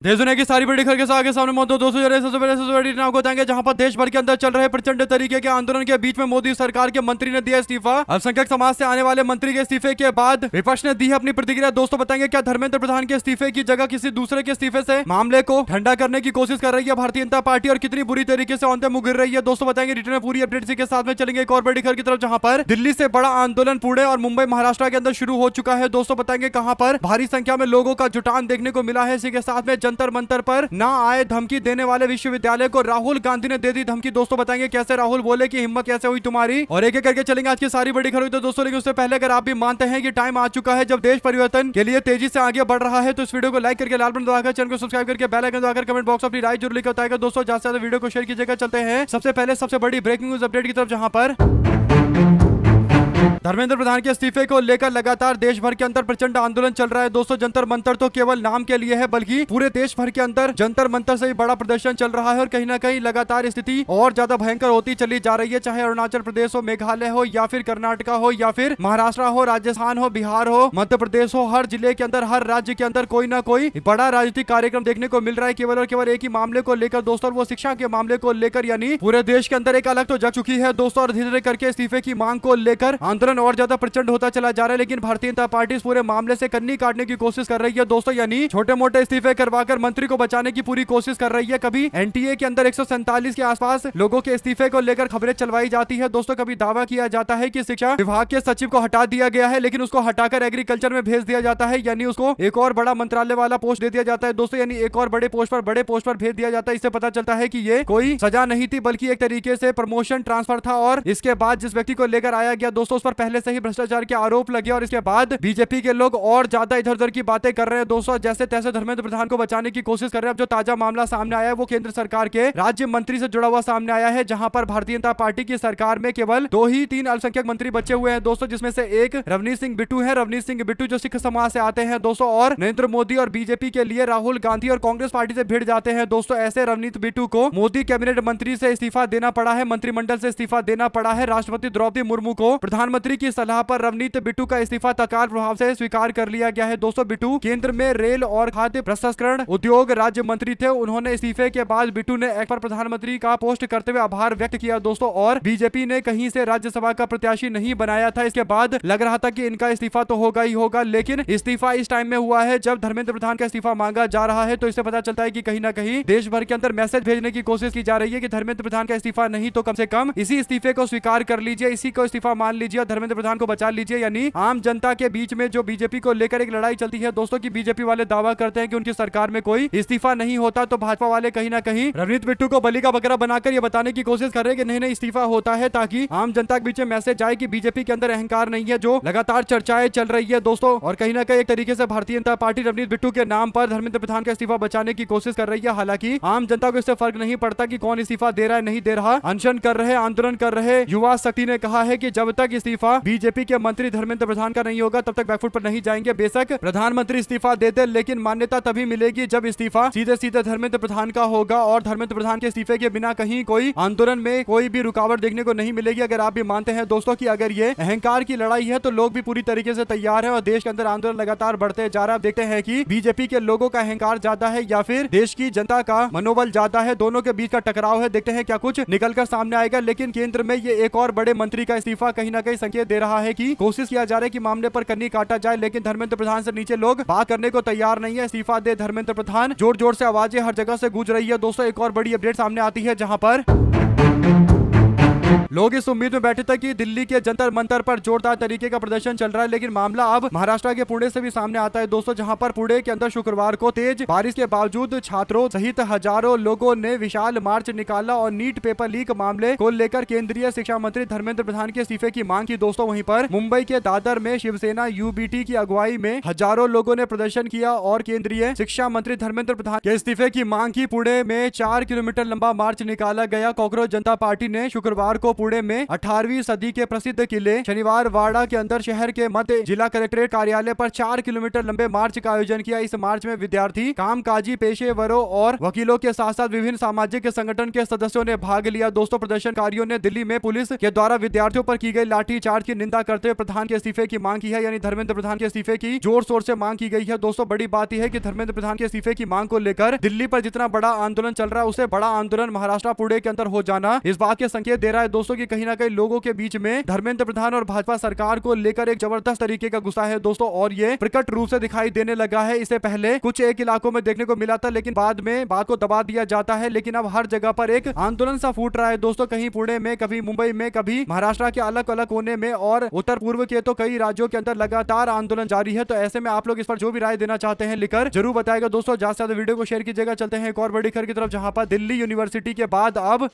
देश दुनिया की सारी बड़ी खबर के आगे सामने मौजूद दोस्तों सबसे पहले सबसे बड़ी नाम को बताएंगे जहां पर देश भर के अंदर चल रहे प्रचंड तरीके के आंदोलन के बीच में मोदी सरकार के मंत्री ने दिया इस्तीफा। अल्पसंख्यक समाज से आने वाले मंत्री के इस्तीफे के बाद विपक्ष ने दी है अपनी प्रतिक्रिया। दोस्तों बताएंगे क्या धर्मेंद्र प्रधान के इस्तीफे की जगह किसी दूसरे के इस्तीफे से मामले को ठंडा करने की कोशिश कर रही है भारतीय जनता पार्टी और कितनी बुरी तरीके से अंत मुड़ रही है। दोस्तों बताएंगे रिटर्न में पूरी अपडेट के साथ में चलेंगे एक और बड़ी खबर की तरफ जहां पर दिल्ली से बड़ा आंदोलन पुणे और मुंबई महाराष्ट्र के अंदर शुरू हो चुका है। दोस्तों बताएंगे कहां पर भारी संख्या में लोगों का जुटान देखने को मिला है। इसी के साथ में जंतर मंतर पर ना आए धमकी देने वाले विश्वविद्यालय को राहुल गांधी ने दे दी धमकी। दोस्तों बताएंगे कैसे राहुल बोले कि हिम्मत कैसे हुई तुम्हारी, और एक एक करके चलेंगे आज की सारी बड़ी खबर। तो दोस्तों लेकिन उससे पहले अगर आप भी मानते हैं कि टाइम आ चुका है जब देश परिवर्तन के लिए तेजी से आगे बढ़ रहा है तो इस वीडियो को लाइक करके लाल बटन दबाकर चैनल को सब्सक्राइब करके बेल आइकन दबाकर कमेंट बॉक्स अपनी राय जरूर लिखकर बताएगा। दोस्तों ज्यादा से ज्यादा वीडियो को शेयर कीजिएगा। चलते हैं सबसे पहले सबसे बड़ी ब्रेकिंग न्यूज अपडेट की तरफ जहां पर धर्मेंद्र प्रधान के इस्तीफे को लेकर लगातार देश भर के अंदर प्रचंड आंदोलन चल रहा है। दोस्तों जंतर मंतर तो केवल नाम के लिए है बल्कि पूरे देश भर के अंदर जंतर मंतर से भी बड़ा प्रदर्शन चल रहा है और कहीं ना कहीं लगातार स्थिति और ज्यादा भयंकर होती चली जा रही है। चाहे अरुणाचल प्रदेश हो, मेघालय हो या फिर कर्नाटका हो या फिर महाराष्ट्र हो, राजस्थान हो, बिहार हो, मध्य प्रदेश हो, हर जिले के अंदर हर राज्य के अंदर कोई ना कोई बड़ा राजनीतिक कार्यक्रम देखने को मिल रहा है केवल और केवल एक ही मामले को लेकर दोस्तों, वो शिक्षा के मामले को लेकर, यानी पूरे देश के अंदर एक अलग तो जग चुकी है दोस्तों। और धीरे धीरे करके इस्तीफे की मांग को लेकर आंदोलन और ज्यादा प्रचंड होता चला जा रहा है। लेकिन भारतीय जनता पार्टी इस पूरे मामले से कन्नी काटने की कोशिश कर रही है दोस्तों, यानी छोटे मोटे इस्तीफे करवाकर मंत्री को बचाने की पूरी कोशिश कर रही है। कभी एनटीए के अंदर 147 के आसपास लोगों के इस्तीफे को लेकर खबरें चलवाई जाती है दोस्तों। कभी दावा किया जाता है कि शिक्षा विभाग के सचिव को हटा दिया गया है लेकिन उसको हटाकर एग्रीकल्चर में भेज दिया जाता है, यानी उसको एक और बड़ा मंत्रालय वाला पोस्ट दे दिया जाता है दोस्तों, यानी एक और बड़े पोस्ट पर भेज दिया जाता है। इससे पता चलता है कि ये कोई सजा नहीं थी बल्कि एक तरीके से प्रमोशन ट्रांसफर था। और इसके बाद जिस व्यक्ति को लेकर आया गया दोस्तों उस पर पहले से ही भ्रष्टाचार के आरोप लगे और इसके बाद बीजेपी के लोग और ज्यादा इधर उधर की बातें कर रहे हैं दोस्तों। जैसे तैसे धर्मेंद्र प्रधान को बचाने की कोशिश कर रहे हैं। अब जो ताजा मामला सामने आया है वो केंद्र सरकार के राज्य मंत्री से जुड़ा हुआ सामने आया है, जहां पर भारतीय जनता पार्टी की सरकार में केवल 2 ही 3 अल्पसंख्यक मंत्री बचे हुए हैं दोस्तों, जिसमें से एक रवनीत सिंह बिट्टू है। रवनीत सिंह बिट्टू जो सिख समाज से आते हैं दोस्तों और नरेंद्र मोदी और बीजेपी के लिए राहुल गांधी और कांग्रेस पार्टी से भिड़ जाते हैं दोस्तों। ऐसे रवनीत बिट्टू को मोदी कैबिनेट मंत्री से इस्तीफा देना पड़ा है, मंत्रिमंडल से इस्तीफा देना पड़ा है। राष्ट्रपति द्रौपदी मुर्मू को प्रधानमंत्री की सलाह पर रवनीत बिट्टू का इस्तीफा तत्काल प्रभाव से स्वीकार कर लिया गया है दोस्तों। बिट्टू केंद्र में रेल और खाद्य प्रसंस्करण उद्योग राज्य मंत्री थे। उन्होंने इस्तीफे के बाद बिट्टू ने एक पर प्रधानमंत्री का पोस्ट करते हुए आभार व्यक्त किया दोस्तों, और बीजेपी ने कहीं से राज्यसभा का प्रत्याशी नहीं बनाया था। इसके बाद लग रहा था कि इनका इस्तीफा तो होगा ही होगा, लेकिन इस्तीफा इस टाइम में हुआ है जब धर्मेंद्र प्रधान का इस्तीफा मांगा जा रहा है। तो इससे पता चलता है कि कहीं ना कहीं देश भर के अंदर मैसेज भेजने की कोशिश की जा रही है कि धर्मेंद्र प्रधान का इस्तीफा नहीं तो कम से कम इसी इस्तीफे को स्वीकार कर लीजिए, इसी को इस्तीफा मान लीजिए और धर्मेंद्र प्रधान को बचा लीजिए। यानी आम जनता के बीच में जो बीजेपी को लेकर एक लड़ाई चलती है दोस्तों की बीजेपी वाले दावा करते हैं कि उनकी सरकार में कोई इस्तीफा नहीं होता, तो भाजपा वाले कहीं ना कहीं रवनीत बिट्टू को बलि का बकरा बनाकर ये बताने की कोशिश कर रहे हैं कि नहीं नहीं इस्तीफा होता है, ताकि आम जनता के बीच में मैसेज आए कि बीजेपी के अंदर अहंकार नहीं है, जो लगातार चर्चाएं चल रही है दोस्तों। और कहीं ना कहीं एक तरीके से भारतीय जनता पार्टी रवनीत बिट्टू के नाम पर धर्मेंद्र प्रधान का इस्तीफा बचाने की कोशिश कर रही है। हालांकि आम जनता को इससे फर्क नहीं पड़ता कि कौन इस्तीफा दे रहा है नहीं दे रहा। अनशन कर रहे, आंदोलन कर रहे युवा शक्ति ने कहा है कि जब तक इस्तीफा बीजेपी के मंत्री धर्मेंद्र प्रधान का नहीं होगा तब तक बैकफुट पर नहीं जाएंगे। बेशक प्रधानमंत्री इस्तीफा देते लेकिन मान्यता तभी मिलेगी जब इस्तीफा सीधे सीधे धर्मेंद्र प्रधान का होगा, और धर्मेंद्र प्रधान के इस्तीफे के बिना कहीं कोई आंदोलन में कोई भी रुकावट देखने को नहीं मिलेगी। अगर आप भी मानते हैं दोस्तों कि अगर ये अहंकार की लड़ाई है तो लोग भी पूरी तरीके से तैयार है और देश के अंदर आंदोलन लगातार बढ़ते जा रहा है। देखते हैं कि बीजेपी के लोगों का अहंकार ज्यादा है या फिर देश की जनता का मनोबल ज्यादा है, दोनों के बीच का टकराव है। देखते हैं क्या कुछ निकलकर सामने आएगा। लेकिन केंद्र में ये एक और बड़े मंत्री का इस्तीफा कहीं ना कहीं संकेत दे रहा है कि कोशिश किया जा रहा है कि मामले पर कन्नी काटा जाए, लेकिन धर्मेंद्र प्रधान से नीचे लोग बात करने को तैयार नहीं है। इस्तीफा दे धर्मेंद्र प्रधान, जोर जोर से आवाजें हर जगह से गूंज रही है दोस्तों। एक और बड़ी अपडेट सामने आती है जहां पर लोग इस उम्मीद में बैठे थे कि दिल्ली के जंतर मंतर पर जोरदार तरीके का प्रदर्शन चल रहा है, लेकिन मामला अब महाराष्ट्र के पुणे से भी सामने आता है दोस्तों, जहां पर पुणे के अंदर शुक्रवार को तेज बारिश के बावजूद छात्रों सहित हजारों लोगों ने विशाल मार्च निकाला और नीट पेपर लीक मामले को लेकर केंद्रीय शिक्षा मंत्री धर्मेंद्र प्रधान के इस्तीफे की मांग की दोस्तों। वहीं पर मुंबई के दादर में शिवसेना यूबीटी की अगुवाई में हजारों लोगों ने प्रदर्शन किया और केंद्रीय शिक्षा मंत्री धर्मेंद्र प्रधान के इस्तीफे की मांग की। पुणे में 4 किलोमीटर लंबा मार्च निकाला गया। कॉकरोच जनता पार्टी ने शुक्रवार को पुणे में 18वीं सदी के प्रसिद्ध किले शनिवार वाड़ा के अंदर शहर के मध्य जिला कलेक्ट्रेट कार्यालय पर 4 किलोमीटर लंबे मार्च का आयोजन किया। इस मार्च में विद्यार्थी, कामकाजी पेशेवरों और वकीलों के साथ साथ विभिन्न सामाजिक संगठन के सदस्यों ने भाग लिया। दोस्तों, प्रदर्शनकारियों ने दिल्ली में पुलिस के द्वारा विद्यार्थियों पर की गई लाठीचार्ज की निंदा करते हुए प्रधान के इस्तीफे की मांग की है, यानी धर्मेंद्र प्रधान के इस्तीफे की जोर शोर से मांग की गई है। दोस्तों, बड़ी बात यह है कि धर्मेंद्र प्रधान के इस्तीफे की मांग को लेकर दिल्ली पर जितना बड़ा आंदोलन चल रहा है, उससे बड़ा आंदोलन महाराष्ट्र पुणे के अंदर हो जाना इस बात के संकेत दे रहा है दोस्तों कि कहीं ना कहीं लोगों के बीच में धर्मेंद्र प्रधान और भाजपा सरकार को लेकर एक जबरदस्त तरीके का गुस्सा है दोस्तों, और ये प्रकट रूप से दिखाई देने लगा है। इससे पहले कुछ एक इलाकों में देखने को मिला था, लेकिन बाद में बात को दबा दिया जाता है, लेकिन अब हर जगह पर एक आंदोलन सा फूट रहा है दोस्तों। कहीं पुणे में, कभी मुंबई में, कभी महाराष्ट्र के अलग अलग कोने में और उत्तर पूर्व के तो कई राज्यों के अंदर लगातार आंदोलन जारी है। तो ऐसे में आप लोग इस पर जो भी राय देना चाहते हैं लिखकर जरूर बताएगा दोस्तों। ज्यादा से ज्यादा वीडियो को शेयर कीजिएगा। चलते हैं एक और बड़ी खबर की तरफ, जहां पर दिल्ली यूनिवर्सिटी के बाद अब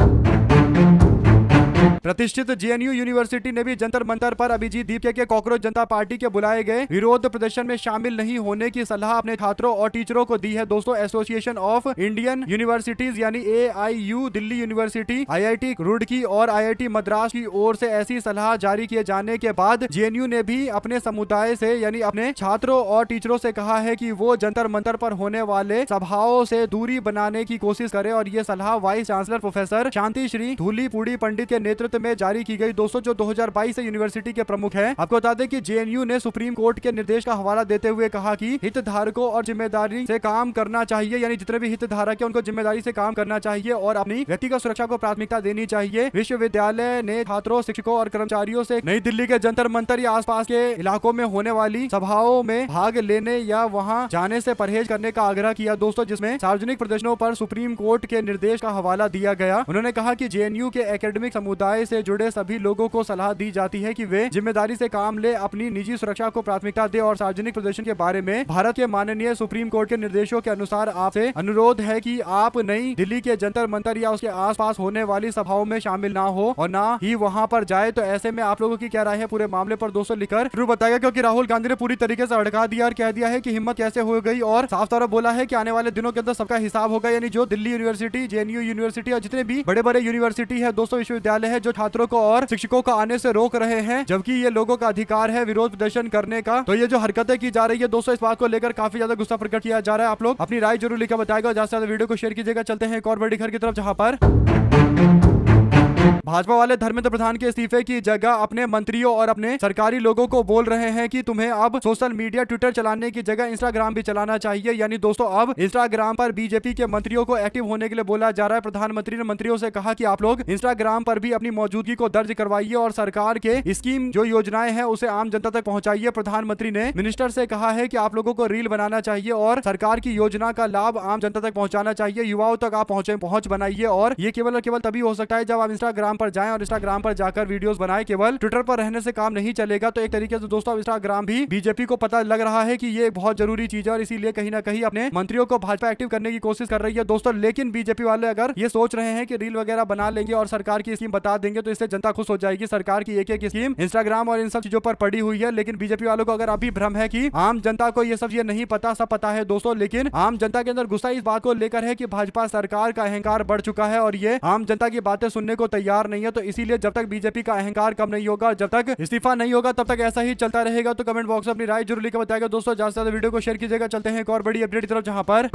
प्रतिष्ठित जेएनयू यूनिवर्सिटी ने भी जंतर मंतर पर अभिजीत दीप के कॉकरोच जनता पार्टी के बुलाए गए विरोध प्रदर्शन में शामिल नहीं होने की सलाह अपने छात्रों और टीचरों को दी है दोस्तों। एसोसिएशन ऑफ इंडियन यूनिवर्सिटीज यानी AIU, Delhi university, IIT Roorkee और IIT मद्रास की ओर से ऐसी सलाह जारी किए जाने के बाद जेएनयू ने भी अपने समुदाय से यानी अपने छात्रों और टीचरों से कहा है कि वो जंतर मंतर पर होने वाले सभाओं से दूरी बनाने की कोशिश करे, और ये सलाह वाइस चांसलर प्रोफेसर शांति श्री धूलीपूड़ी पंडित के नेतृत्व में जारी की गई दोस्तों, जो 2022 से यूनिवर्सिटी के प्रमुख हैं। आपको बता दें कि जेएनयू ने सुप्रीम कोर्ट के निर्देश का हवाला देते हुए कहा कि हितधारकों और जिम्मेदारी से काम करना चाहिए, यानी जितने भी हितधारक हैं उनको जिम्मेदारी से काम करना चाहिए और अपनी व्यक्तिगत सुरक्षा को प्राथमिकता देनी चाहिए। विश्वविद्यालय ने छात्रों, शिक्षकों और कर्मचारियों से नई दिल्ली के जंतर मंतर या आसपास के इलाकों में होने वाली सभाओं में भाग लेने या वहां जाने से परहेज करने का आग्रह किया दोस्तों, जिसमें सार्वजनिक प्रदर्शनों पर सुप्रीम कोर्ट के निर्देश का हवाला दिया गया। उन्होंने कहा कि जेएनयू के एकेडमिक समुदाय से जुड़े सभी लोगों को सलाह दी जाती है कि वे जिम्मेदारी से काम ले, अपनी निजी सुरक्षा को प्राथमिकता दे और सार्वजनिक प्रदर्शन के बारे में भारत के माननीय सुप्रीम कोर्ट के निर्देशों के अनुसार आपसे अनुरोध है कि आप नई दिल्ली के जंतर मंतर या उसके आसपास होने वाली सभाओं में शामिल ना हो और ना ही वहां पर जाए। तो ऐसे में आप लोगों की क्या राय है पूरे मामले पर दोस्तों लिखकर जरूर बताएगा, क्योंकि राहुल गांधी ने पूरी तरीके से अड़का दिया और कह दिया है कि हिम्मत कैसे हो गई, और साफ तौर पर बोला है कि आने वाले दिनों के अंदर सबका हिसाब होगा। यानी जो दिल्ली यूनिवर्सिटी, जेएनयू यूनिवर्सिटी और जितने भी बड़े बड़े यूनिवर्सिटी है दोस्तों, विश्वविद्यालय है, जो छात्रों को और शिक्षकों को आने से रोक रहे हैं, जबकि ये लोगों का अधिकार है विरोध प्रदर्शन करने का, तो ये जो हरकतें की जा रही है दोस्तों, इस बात को लेकर काफी ज्यादा गुस्सा प्रकट किया जा रहा है। आप लोग अपनी राय जरूर लिखकर बताएगा। ज्यादा से ज्यादा वीडियो को शेयर कीजिएगा। चलते हैं एक और बड़ी खबर की तरफ, जहां पर भाजपा वाले धर्मेंद्र प्रधान के इस्तीफे की जगह अपने मंत्रियों और अपने सरकारी लोगों को बोल रहे हैं कि तुम्हें अब सोशल मीडिया, ट्विटर चलाने की जगह इंस्टाग्राम भी चलाना चाहिए। यानी दोस्तों, अब इंस्टाग्राम पर बीजेपी के मंत्रियों को एक्टिव होने के लिए बोला जा रहा है। प्रधानमंत्री ने मंत्रियों से कहा कि आप लोग इंस्टाग्राम पर भी अपनी मौजूदगी को दर्ज करवाइए और सरकार के स्कीम जो योजनाएं हैं उसे आम जनता तक पहुंचाइए। प्रधानमंत्री ने मिनिस्टर से कहा है कि आप लोगों को रील बनाना चाहिए और सरकार की योजना का लाभ आम जनता तक पहुंचाना चाहिए। युवाओं तक आप पहुंच बनाइए, और ये केवल और केवल तभी हो सकता है जब आप इंस्टाग्राम पर जाएं और इंस्टाग्राम पर जाकर वीडियोस बनाएं। केवल ट्विटर पर रहने से काम नहीं चलेगा। तो एक तरीके से दोस्तों इंस्टाग्राम भी बीजेपी को पता लग रहा है कि ये बहुत जरूरी चीज है, और इसीलिए कहीं ना कहीं अपने मंत्रियों को भाजपा एक्टिव करने की कोशिश कर रही है दोस्तों। लेकिन बीजेपी वाले अगर ये सोच रहे हैं कि रील वगैरह बना लेंगे और सरकार की स्कीम बता देंगे तो इससे जनता खुश हो जाएगी। सरकार की एक एक स्कीम इंस्टाग्राम और इन सब चीजों पर पड़ी हुई है, लेकिन बीजेपी वालों को अगर अभी भ्रम है कि आम जनता को ये सब ये नहीं पता, सब पता है दोस्तों। लेकिन आम जनता के अंदर गुस्सा इस बात को लेकर है कि भाजपा सरकार का अहंकार बढ़ चुका है और ये आम जनता की बातें सुनने को तैयार नहीं है। तो इसीलिए जब तक बीजेपी का अहंकार कम नहीं होगा, जब तक इस्तीफा नहीं होगा, तब तक ऐसा ही चलता रहेगा। तो कमेंट बॉक्स में अपनी राय जरूर लिखकर बताएगा दोस्तों। ज्यादा से ज्यादा वीडियो को शेयर कीजिएगा। चलते हैं एक और बड़ी अपडेट की तरफ, जहां पर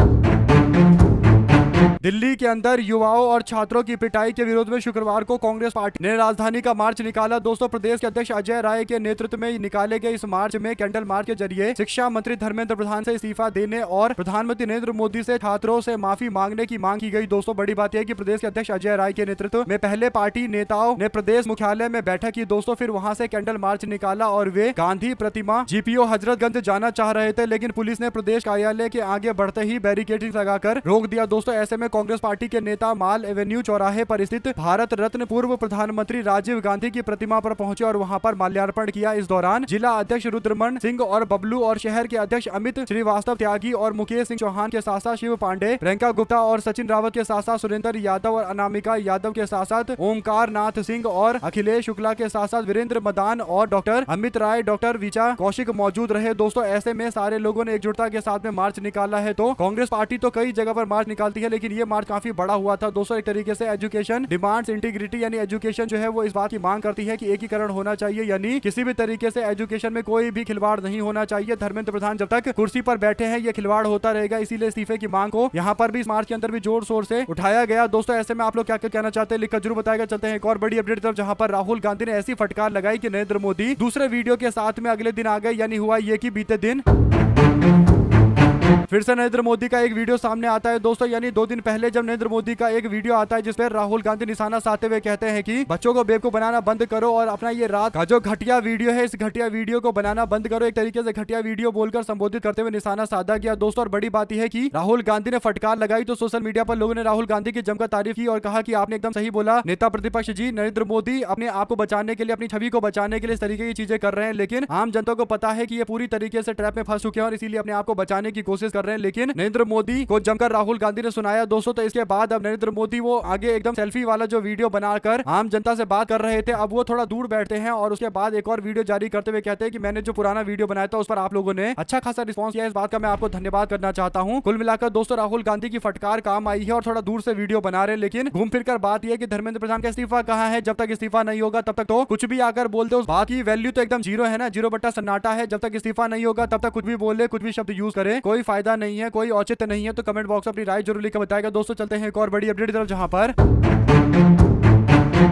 दिल्ली के अंदर युवाओं और छात्रों की पिटाई के विरोध में शुक्रवार को कांग्रेस पार्टी ने राजधानी का मार्च निकाला दोस्तों। प्रदेश के अध्यक्ष अजय राय के नेतृत्व में निकाले गए इस मार्च में कैंडल मार्च के जरिए शिक्षा मंत्री धर्मेंद्र प्रधान से इस्तीफा देने और प्रधानमंत्री नरेंद्र मोदी से छात्रों से माफी मांगने की मांग की गई दोस्तों। बड़ी बात यह कि प्रदेश के अध्यक्ष अजय राय के नेतृत्व में पहले पार्टी नेताओं ने प्रदेश मुख्यालय में बैठक की दोस्तों, फिर वहां से कैंडल मार्च निकाला और वे गांधी प्रतिमा जीपीओ हजरतगंज जाना चाह रहे थे, लेकिन पुलिस ने प्रदेश कार्यालय के आगे बढ़ते ही बैरिकेडिंग लगाकर रोक दिया दोस्तों। ऐसे में कांग्रेस पार्टी के नेता माल एवेन्यू चौराहे पर स्थित भारत रत्न पूर्व प्रधानमंत्री राजीव गांधी की प्रतिमा पर पहुंचे और वहां पर माल्यार्पण किया। इस दौरान जिला अध्यक्ष रुद्रमन सिंह और बबलू और शहर के अध्यक्ष अमित श्रीवास्तव त्यागी और मुकेश सिंह चौहान के साथ साथ शिव पांडे, प्रियंका गुप्ता और सचिन रावत के साथ साथ सुरेंद्र यादव और अनामिका यादव के साथ साथ ओमकार नाथ सिंह और अखिलेश शुक्ला के साथ साथ वीरेंद्र मदान और डॉक्टर अमित राय, डॉक्टर विचा कौशिक मौजूद रहे दोस्तों। ऐसे में सारे लोगों ने एकजुटता के साथ में मार्च निकाला है। तो कांग्रेस पार्टी तो कई जगह पर मार्च निकालती है, लेकिन लेकिन ये मार्च काफी बड़ा हुआ था दोस्तों। एक तरीके से एजुकेशन डिमांड्स इंटीग्रिटी, यानी एजुकेशन जो है वो इस बात की मांग करती है कि एकीकरण होना चाहिए, यानी किसी भी तरीके से एजुकेशन में कोई भी खिलवाड़ नहीं होना चाहिए। धर्मेंद्र प्रधान जब तक कुर्सी पर बैठे हैं ये खिलवाड़ होता रहेगा, इसीलिए इस्तीफे की मांग को यहाँ पर भी इस मार्च के अंदर भी जोर शोर से उठाया गया दोस्तों। ऐसे में आप लोग क्या क्या कहना चाहते हैं लिखकर जरूर बताएगा। चलते हैं एक और बड़ी अपडेट तरफ, जहां पर राहुल गांधी ने ऐसी फटकार लगाई कि नरेंद्र मोदी दूसरे वीडियो के साथ में अगले दिन आ गए। यानी हुआ ये कि बीते दिन फिर से नरेंद्र मोदी का एक वीडियो सामने आता है दोस्तों। यानी 2 दिन पहले जब नरेंद्र मोदी का एक वीडियो आता है जिसमें राहुल गांधी निशाना साधते हुए कहते हैं कि बच्चों को बेवकूफ बनाना बंद करो और अपना ये रात का जो घटिया वीडियो है इस घटिया वीडियो को बनाना बंद करो। एक तरीके से घटिया वीडियो बोलकर संबोधित करते हुए निशाना साधा गया दोस्तों। और बड़ी बात यह है कि राहुल गांधी ने फटकार लगाई तो सोशल मीडिया पर लोगों ने राहुल गांधी की जमकर तारीफ की और कहा कि आपने एकदम सही बोला नेता प्रतिपक्ष जी। नरेंद्र मोदी अपने आप को बचाने के लिए, अपनी छवि को बचाने के लिए इस तरीके की चीजें कर रहे हैं, लेकिन आम जनता को पता है कि ये पूरी तरीके से ट्रैप में फंस चुके हैं और इसीलिए अपने आप को बचाने की कोशिश कर रहे हैं। लेकिन नरेंद्र मोदी को जमकर राहुल गांधी ने सुनाया दोस्तों। तो इसके बाद अब नरेंद्र मोदी वो आगे एकदम सेल्फी वाला जो वीडियो बनाकर आम जनता से बात कर रहे थे, अब वो थोड़ा दूर बैठते हैं और उसके बाद एक और वीडियो जारी करते हुए कहते हैं कि मैंने जो पुराना वीडियो बनाया था उस पर आप लोगों ने अच्छा खासा रिस्पांस किया, इस बात का मैं आपको धन्यवाद करना चाहता हूं। कुल मिलाकर दोस्तों राहुल गांधी की फटकार काम आई है और थोड़ा दूर से वीडियो बना रहे हैं, लेकिन घूम फिर कर बात यह कि धर्मेंद्र प्रधान का इस्तीफा कहां है। जब तक इस्तीफा नहीं होगा तब तक तो कुछ भी आकर बोलते, उस बात की वैल्यू तो एकदम जीरो है ना, जीरो बट्टा सन्नाटा है। जब तक इस्तीफा नहीं होगा तब तक कुछ भी बोले, कुछ भी शब्द यूज करे, कोई फायदा नहीं है, कोई औचित्य नहीं है। तो कमेंट बॉक्स अपनी राय जरूर लिखकर बताएगा दोस्तों। चलते हैं एक और बड़ी अपडेट तरफ, जहां पर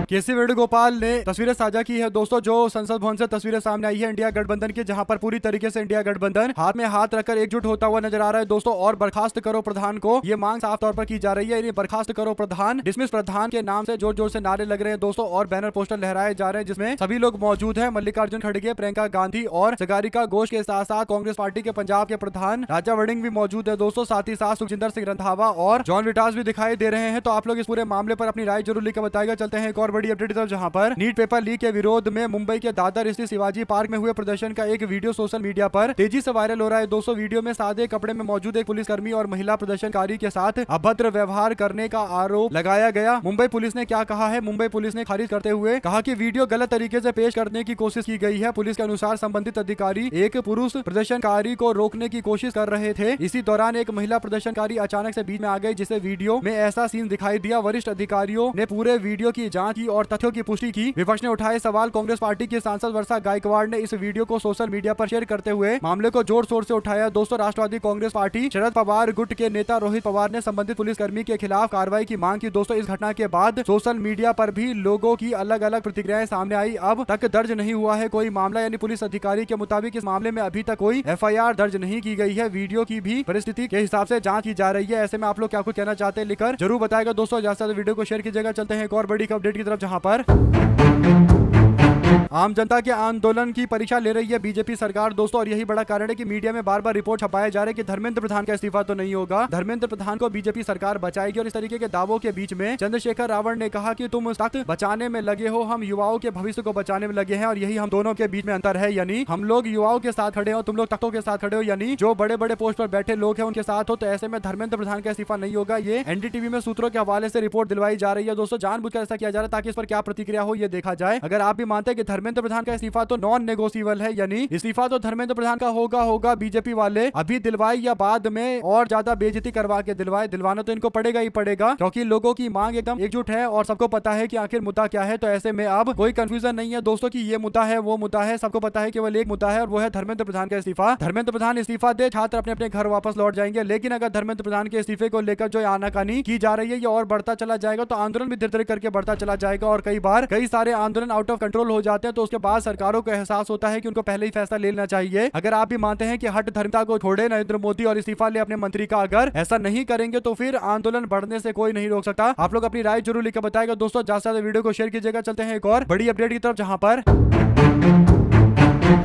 केसी वेणुगोपाल ने तस्वीरें साझा की है दोस्तों। जो संसद भवन से तस्वीरें सामने आई है इंडिया गठबंधन की, जहां पर पूरी तरीके से इंडिया गठबंधन हाथ में हाथ रखकर एकजुट होता हुआ नजर आ रहा है दोस्तों। और बर्खास्त करो प्रधान को ये मांग साफ तौर पर की जा रही है। बर्खास्त करो प्रधान, डिसमिस प्रधान के नाम से जोर जोर से नारे लग रहे हैं दोस्तों और बैनर पोस्टर लहराए जा रहे हैं जिसमें सभी लोग मौजूद है। मल्लिकार्जुन खड़गे, प्रियंका गांधी और सगारिका घोष के साथ साथ कांग्रेस पार्टी के पंजाब के प्रधान राजा वड़िंग भी मौजूद है दोस्तों। साथ ही साथ सुखजिंदर सिंह रंधावा और जॉन विटास भी दिखाई दे रहे हैं। तो आप लोग इस पूरे मामले पर अपनी राय जरूर लिखकर बताएगा। चलते हैं एक और बड़ी अपडेट तरफ, जहां पर नीट पेपर लीक के विरोध में मुंबई के दादर स्थित शिवाजी पार्क में हुए प्रदर्शन का एक वीडियो सोशल मीडिया पर तेजी से वायरल हो रहा है दोस्तों। वीडियो में सादे कपड़े में मौजूद एक पुलिसकर्मी और महिला प्रदर्शनकारी के साथ अभद्र व्यवहार करने का आरोप लगाया गया। मुंबई पुलिस ने क्या कहा है, मुंबई पुलिस ने खारिज करते हुए कहा कि वीडियो गलत तरीके से पेश करने की कोशिश की गई है। पुलिस के अनुसार संबंधित अधिकारी एक पुरुष प्रदर्शनकारी को रोकने की कोशिश कर रहे थे। इसी दौरान एक महिला प्रदर्शनकारी अचानक से बीच में आ गई, जिसे वीडियो में ऐसा सीन दिखाई दिया। वरिष्ठ अधिकारियों ने पूरे वीडियो की जांच की और तथ्यों की पुष्टि की। विपक्ष ने उठाए सवाल। कांग्रेस पार्टी की सांसद वर्षा गायकवाड़ ने इस वीडियो को सोशल मीडिया पर शेयर करते हुए मामले को जोर शोर से उठाया दोस्तों। राष्ट्रवादी कांग्रेस पार्टी शरद पवार गुट के नेता रोहित पवार ने संबंधित पुलिसकर्मी के खिलाफ कार्रवाई की मांग की दोस्तों। इस घटना के बाद सोशल मीडिया पर भी लोगों की अलग अलग प्रतिक्रियाएं सामने आई। अब तक दर्ज नहीं हुआ है कोई मामला, यानी पुलिस अधिकारी के मुताबिक इस मामले में अभी तक कोई FIR दर्ज नहीं की गई है। वीडियो की भी परिस्थिति के हिसाब से जांच की जा रही है। ऐसे में आप लोग क्या कुछ कहना चाहते हैं लिखकर जरूर बताएगा दोस्तों। ज्यादा से ज्यादा वीडियो को शेयर कीजिएगा। चलते हैं एक और बड़ी अपडेट की तरफ, जहां पर आम जनता के आंदोलन की परीक्षा ले रही है बीजेपी सरकार दोस्तों। और यही बड़ा कारण है कि मीडिया में बार बार रिपोर्ट छपाया जा रहा है कि धर्मेंद्र प्रधान का इस्तीफा तो नहीं होगा, धर्मेंद्र प्रधान को बीजेपी सरकार बचाएगी। और इस तरीके के दावों के बीच में चंद्रशेखर रावण ने कहा कि तुम तख्त बचाने में लगे हो, हम युवाओं के भविष्य को बचाने में लगे हैं। और यही हम दोनों के बीच में अंतर है, यानी हम लोग युवाओं के साथ खड़े हो, तुम लोग तख्तों के साथ खड़े हो, यानी जो बड़े बड़े पोस्ट पर बैठे लोग हैं उनके साथ हो। तो ऐसे में धर्मेंद्र प्रधान का इस्तीफा नहीं होगा। ये NDTV में सूत्रों के हवाले से रिपोर्ट दिलवाई जा रही है दोस्तों। जानबूझकर ऐसा किया जा रहा है ताकि इस पर क्या प्रतिक्रिया हो ये देखा जाए। अगर आप भी मानते हैं कि धर्मेंद्र प्रधान का इस्तीफा तो नॉन नेगोशिएबल है, यानी इस्तीफा तो धर्मेंद्र प्रधान का होगा, बीजेपी वाले अभी दिलवाए या बाद में और ज्यादा बेइज्जती करवा के दिलवाए, दिलवाना तो इनको पड़ेगा ही पड़ेगा, क्योंकि लोगों की मांग एकदम एकजुट है और सबको पता है कि आखिर मुद्दा क्या है। तो ऐसे में अब कोई कंफ्यूजन नहीं है दोस्तों कि ये मुद्दा है वो मुद्दा है, सबको पता है केवल एक मुद्दा है और वो है धर्मेंद्र प्रधान का इस्तीफा। धर्मेंद्र प्रधान इस्तीफा दे, छात्र अपने अपने घर वापस लौट जाएंगे। लेकिन अगर धर्मेंद्र प्रधान के इस्तीफे को लेकर जो आनाकानी की जा रही है ये और बढ़ता चला जाएगा तो आंदोलन भी धीरे धीरे करके बढ़ता चला जाएगा। और कई बार कई सारे आंदोलन आउट ऑफ कंट्रोल हो जाते हैं तो उसके बाद सरकारों को एहसास होता है कि उनको पहले ही फैसला लेना चाहिए। अगर आप भी मानते हैं कि हट धर्मता को छोड़े नरेंद्र मोदी और इस्तीफा ले अपने मंत्री का, अगर ऐसा नहीं करेंगे तो फिर आंदोलन बढ़ने से कोई नहीं रोक सकता। आप लोग अपनी राय जरूर लिखकर बताएगा दोस्तों। ज्यादा से ज्यादा वीडियो को शेयर कीजिएगा। चलते हैं एक और बड़ी अपडेट की तरफ, जहां पर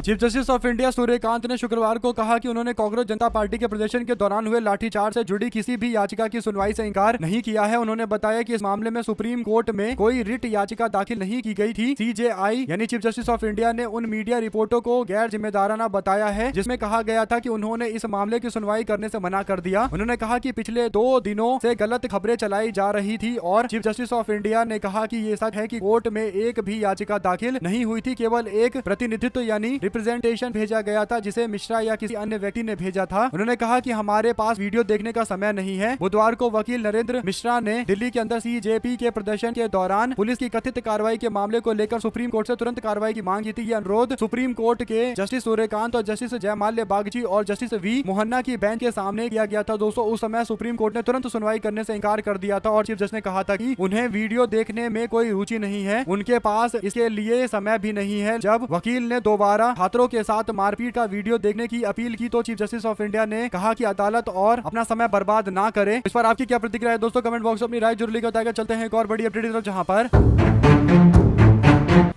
chief justice of India Suryakant ने शुक्रवार को कहा कि उन्होंने कांग्रेस जनता पार्टी के प्रदर्शन के दौरान हुए लाठीचार्ज से जुड़ी किसी भी याचिका की सुनवाई से इंकार नहीं किया है। उन्होंने बताया कि इस मामले में सुप्रीम कोर्ट में कोई रिट याचिका दाखिल नहीं की गई थी। CJI यानी चीफ जस्टिस ऑफ इंडिया ने उन मीडिया रिपोर्टों को गैर जिम्मेदाराना बताया है जिसमें कहा गया था कि उन्होंने इस मामले की सुनवाई करने से मना कर दिया। उन्होंने कहा कि पिछले 2 दिनों से गलत खबरें चलाई जा रही थी और चीफ जस्टिस ऑफ इंडिया ने कहा कि ये सच है कि कोर्ट में एक भी याचिका दाखिल नहीं हुई थी, केवल एक प्रतिनिधित्व यानी रिप्रेजेंटेशन भेजा गया था जिसे मिश्रा या किसी अन्य व्यक्ति ने भेजा था। उन्होंने कहा कि हमारे पास वीडियो देखने का समय नहीं है। बुधवार को वकील नरेंद्र मिश्रा ने दिल्ली के अंदर सीजेपी के प्रदर्शन के दौरान पुलिस की कथित कार्रवाई के मामले को लेकर सुप्रीम कोर्ट से तुरंत कार्रवाई की मांग की थी। यह अनुरोध सुप्रीम कोर्ट के जस्टिस सूर्यकांत और जस्टिस जयमाल्या बागची और जस्टिस वी मोहन्ना की बेंच के सामने किया गया था। दोस्तों उस समय सुप्रीम कोर्ट ने तुरंत सुनवाई करने से इनकार कर दिया था और चीफ जस्टिस ने कहा था कि उन्हें वीडियो देखने में कोई रुचि नहीं है, उनके पास इसके लिए समय भी नहीं है। जब वकील ने दोबारा छात्रों के साथ मारपीट का वीडियो देखने की अपील की तो चीफ जस्टिस ऑफ इंडिया ने कहा कि अदालत और अपना समय बर्बाद ना करे। इस पर आपकी क्या प्रतिक्रिया है दोस्तों? कमेंट बॉक्स में अपनी राय जरूर लिखकर बताएगा। चलते हैं एक और बड़ी अपडेट की तरफ, जहां पर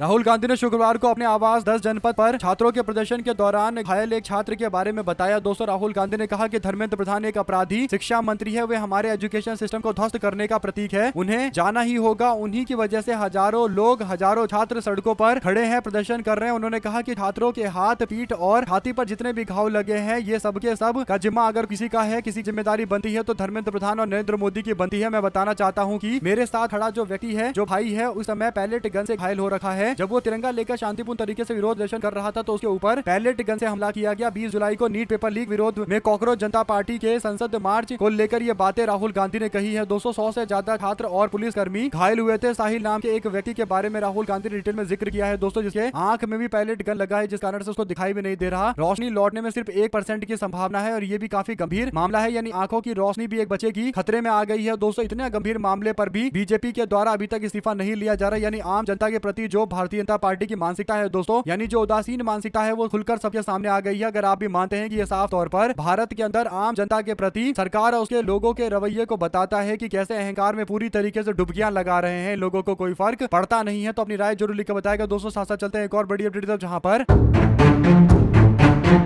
राहुल गांधी ने शुक्रवार को अपने आवास 10 जनपद पर छात्रों के प्रदर्शन के दौरान घायल एक छात्र के बारे में बताया। दोस्तों राहुल गांधी ने कहा कि धर्मेंद्र प्रधान एक अपराधी शिक्षा मंत्री है, वे हमारे एजुकेशन सिस्टम को ध्वस्त करने का प्रतीक है, उन्हें जाना ही होगा। उन्हीं की वजह से हजारों लोग, हजारों छात्र सड़कों पर खड़े हैं, प्रदर्शन कर रहे हैं। उन्होंने कहा कि छात्रों के हाथ, पीठ और छाती पर जितने भी घाव लगे हैं ये सबके सब का जिम्मा अगर किसी का है, किसी जिम्मेदारी बनती है तो धर्मेंद्र प्रधान और नरेंद्र मोदी की बनती है। मैं बताना चाहता हूँ कि मेरे साथ खड़ा जो व्यक्ति है, जो भाई है, उस समय पैलेट गन से घायल हो रखा है। जब वो तिरंगा लेकर शांतिपूर्ण तरीके से विरोध प्रदर्शन कर रहा था तो उसके ऊपर पैलेट गन से हमला किया गया। 20 जुलाई को नीट पेपर लीक विरोध में कॉकरोच जनता पार्टी के संसद मार्च को लेकर ये बातें राहुल गांधी ने कही है। 200 से ज्यादा छात्र और पुलिसकर्मी घायल हुए थे। साहिल नाम के एक व्यक्ति के बारे में राहुल गांधी ने डिटेल में जिक्र किया है दोस्तों, जिसके आंख में भी पैलेट गन लगा है, जिस कारण से उसको दिखाई भी नहीं दे रहा। रोशनी लौटने में सिर्फ 1% की संभावना है और ये भी काफी गंभीर मामला है, यानी आंखों की रोशनी भी एक बच्चे की खतरे में आ गई है। दोस्तों इतने गंभीर मामले पर भी बीजेपी के द्वारा अभी तक इस्तीफा नहीं लिया जा रहा, यानी आम जनता के प्रति जो भारतीय जनता पार्टी की मानसिकता है दोस्तों, यानी जो उदासीन मानसिकता है वो खुलकर सबके सामने आ गई है। अगर आप भी मानते हैं कि ये साफ तौर पर भारत के अंदर आम जनता के प्रति सरकार और उसके लोगों के रवैये को बताता है कि कैसे अहंकार में पूरी तरीके से डुबकियां लगा रहे हैं, लोगों को कोई फर्क पड़ता नहीं है। तो अपनी राय जरूर लिख कर बताएगा दोस्तों। साथ साथ चलते हैं एक और बड़ी अपडेट तरफ, जहां पर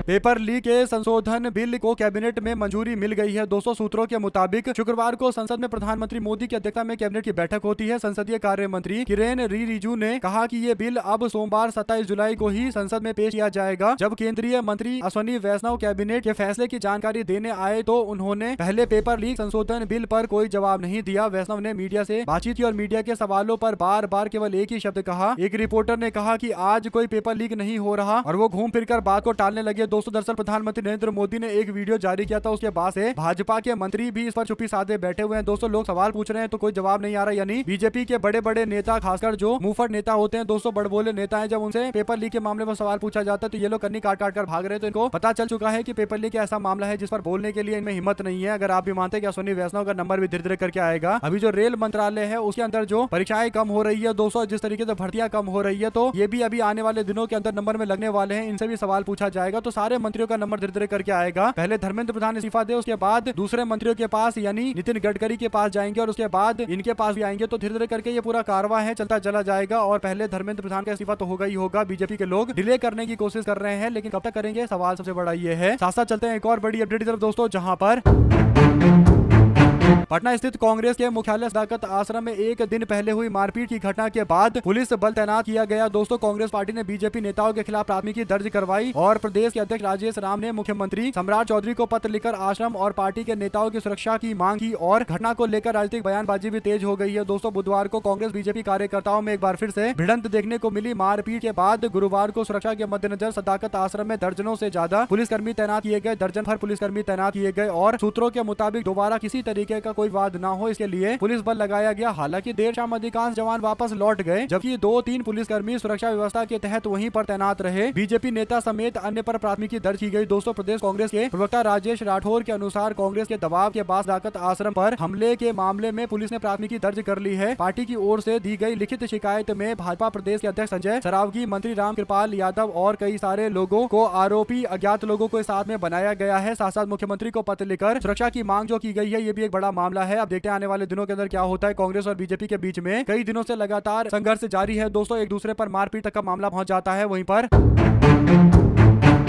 पेपर लीक के संशोधन बिल को कैबिनेट में मंजूरी मिल गई है। 200 सूत्रों के मुताबिक शुक्रवार को संसद में प्रधानमंत्री मोदी की अध्यक्षता में कैबिनेट की बैठक होती है। संसदीय कार्य मंत्री किरेन रिजिजू ने कहा कि ये बिल अब सोमवार 27 जुलाई को ही संसद में पेश किया जाएगा। जब केंद्रीय मंत्री अश्विनी वैष्णव कैबिनेट के फैसले की जानकारी देने आए तो उन्होंने पहले पेपर लीक संशोधन बिल पर कोई जवाब नहीं दिया। वैष्णव ने मीडिया से बातचीत की और मीडिया के सवालों पर बार बार केवल एक ही शब्द कहा। एक रिपोर्टर ने कहा कि आज कोई पेपर लीक नहीं हो रहा और वो घूम फिरकर बात को टालने लगे। दोस्तों दरअसल प्रधानमंत्री नरेंद्र मोदी ने एक वीडियो जारी किया था, उसके बाद से भाजपा के मंत्री भी इस पर चुप्पी साधे बैठे हुए हैं। दोस्तों लोग सवाल पूछ रहे हैं तो कोई जवाब नहीं आ रहा, यानी बीजेपी के बड़े बड़े नेता, खासकर जो मुंहफट नेता होते हैं दोस्तों, बड़बोले नेता हैं, जब उनसे पेपर लीक के मामले पर सवाल पूछा जाता है तो ये लोग कन्नी काट काट कर भाग रहे हैं। तो इनको पता चल चुका है कि पेपर लीक ऐसा मामला है जिस पर बोलने के लिए इनमें हिम्मत नहीं है। अगर आप भी मानते हैं कि अश्विनी वैष्णव का नंबर भी धीरे धीरे करके आएगा। अभी जो रेल मंत्रालय है उसके अंदर जो परीक्षाएं कम हो रही है दोस्तों, जिस तरीके से भर्तियां कम हो रही है, तो ये भी अभी आने वाले दिनों के अंदर नंबर में लगने वाले हैं। इनसे भी सवाल पूछा जाएगा तो सारे मंत्रियों का नंबर धीरे धीरे करके आएगा। पहले धर्मेंद्र प्रधान इस्तीफा दे, उसके बाद दूसरे मंत्रियों के पास यानी नितिन गडकरी के पास जाएंगे और उसके बाद इनके पास भी आएंगे। तो धीरे धीरे करके ये पूरा कारवां है चलता चला जाएगा और पहले धर्मेंद्र प्रधान का इस्तीफा तो होगा ही होगा। बीजेपी के लोग डिले करने की कोशिश कर रहे हैं, लेकिन कब तक करेंगे, सवाल सबसे बड़ा ये है। साथ साथ चलते हैं एक और बड़ी अपडेट की तरफ दोस्तों, जहां पर पटना स्थित कांग्रेस के मुख्यालय सदाकत आश्रम में एक दिन पहले हुई मारपीट की घटना के बाद पुलिस बल तैनात किया गया। दोस्तों कांग्रेस पार्टी ने बीजेपी नेताओं के खिलाफ प्राथमिकी दर्ज करवाई और प्रदेश के अध्यक्ष राजेश राम ने मुख्यमंत्री सम्राट चौधरी को पत्र लिखकर आश्रम और पार्टी के नेताओं की सुरक्षा की मांग की और घटना को लेकर राजनीतिक बयानबाजी भी तेज हो गई है। दोस्तों बुधवार को कांग्रेस बीजेपी कार्यकर्ताओं में एक बार फिर से भिड़ंत देखने को मिली। मारपीट के बाद गुरुवार को सुरक्षा के मद्देनजर सदाकत आश्रम में दर्जनों से ज्यादा पुलिसकर्मी तैनात किए गए, दर्जन भर पुलिसकर्मी तैनात किए गए और सूत्रों के मुताबिक दोबारा किसी तरीके का कोई वाद न हो इसके लिए पुलिस बल लगाया गया। हालांकि देर शाम अधिकांश जवान वापस लौट गए, जबकि 2-3 पुलिसकर्मी सुरक्षा व्यवस्था के तहत वहीं पर तैनात रहे। बीजेपी नेता समेत अन्य पर प्राथमिकी दर्ज की गई। दोस्तों प्रदेश कांग्रेस के प्रवक्ता राजेश राठौर के अनुसार कांग्रेस के दबाव के बाद सदाकत आश्रम पर हमले के मामले में पुलिस ने प्राथमिकी दर्ज कर ली है। पार्टी की ओर से दी गई लिखित शिकायत में भाजपा प्रदेश के अध्यक्ष संजय सरावगी, मंत्री रामकृपाल यादव और कई सारे लोगों को आरोपी अज्ञात लोगों को साथ में बनाया गया है। साथ साथ मुख्यमंत्री को पत्र लिखकर सुरक्षा की मांग जो की गई है, ये भी एक बड़ा मामला है। अब देखते हैं आने वाले दिनों के अंदर क्या होता है। कांग्रेस और बीजेपी के बीच में कई दिनों से लगातार संघर्ष जारी है दोस्तों, एक दूसरे पर मारपीट तक का मामला पहुंच जाता है। वहीं पर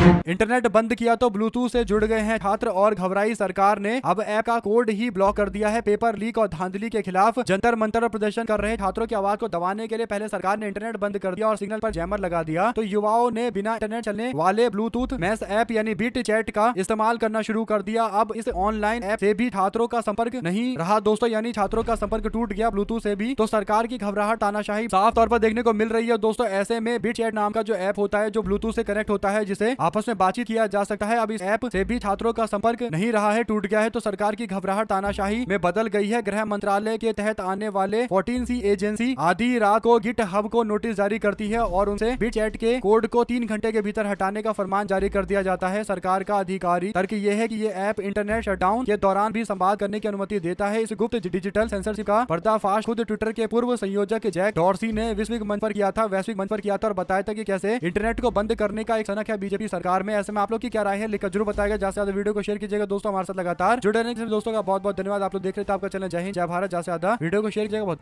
इंटरनेट बंद किया तो ब्लूटूथ से जुड़ गए हैं छात्र और घबराई सरकार ने अब ऐप का कोड ही ब्लॉक कर दिया है। पेपर लीक और धांधली के खिलाफ जंतर मंतर प्रदर्शन कर रहे छात्रों की आवाज को दबाने के लिए पहले सरकार ने इंटरनेट बंद कर दिया और सिग्नल पर जैमर लगा दिया, तो युवाओं ने बिना इंटरनेट चलने वाले ब्लूटूथ मैस ऐप यानी बीट चैट का इस्तेमाल करना शुरू कर दिया। अब इस ऑनलाइन ऐप से भी छात्रों का संपर्क नहीं रहा दोस्तों, यानी छात्रों का संपर्क टूट गया ब्लूटूथ से भी। तो सरकार की घबराहट तानाशाही साफ तौर पर देखने को मिल रही है दोस्तों। ऐसे में बीट चैट नाम का जो ऐप होता है जो ब्लूटूथ से कनेक्ट होता है, जिसे आपस में बातचीत किया जा सकता है, अब इस ऐप से भी छात्रों का संपर्क नहीं रहा है, टूट गया है। तो सरकार की घबराहट तानाशाही में बदल गई है। गृह मंत्रालय के तहत आने वाले 14C एजेंसी आधी रात को गिट हब को नोटिस जारी करती है और उनसे बीट चैट के कोड को 3 घंटे के भीतर हटाने का फरमान जारी कर दिया जाता है। सरकार का अधिकारी तर्क यह है कि ये ऐप इंटरनेट शटडाउन के दौरान भी संवाद करने की अनुमति देता है। इस गुप्त डिजिटल सेंसरशिप का पर्दाफाश खुद ट्विटर के पूर्व संयोजक जैक डॉर्सी ने वैश्विक मंच पर किया था और बताया था कि कैसे इंटरनेट को बंद करने का एक सनक है बीजेपी सरकार में। ऐसे में आप लोग की क्या राय है लिखकर जरूर बताएगा। ज्यादा से ज्यादा वीडियो को शेयर कीजिएगा दोस्तों, हमारे साथ लगातार जुड़े रहने के लिए दोस्तों का बहुत बहुत धन्यवाद। आप लोग देख रहे थे आपका चैनल जय हिंद जय भारत। ज्यादा से ज्यादा वीडियो को शेयर कीजिएगा। बहुत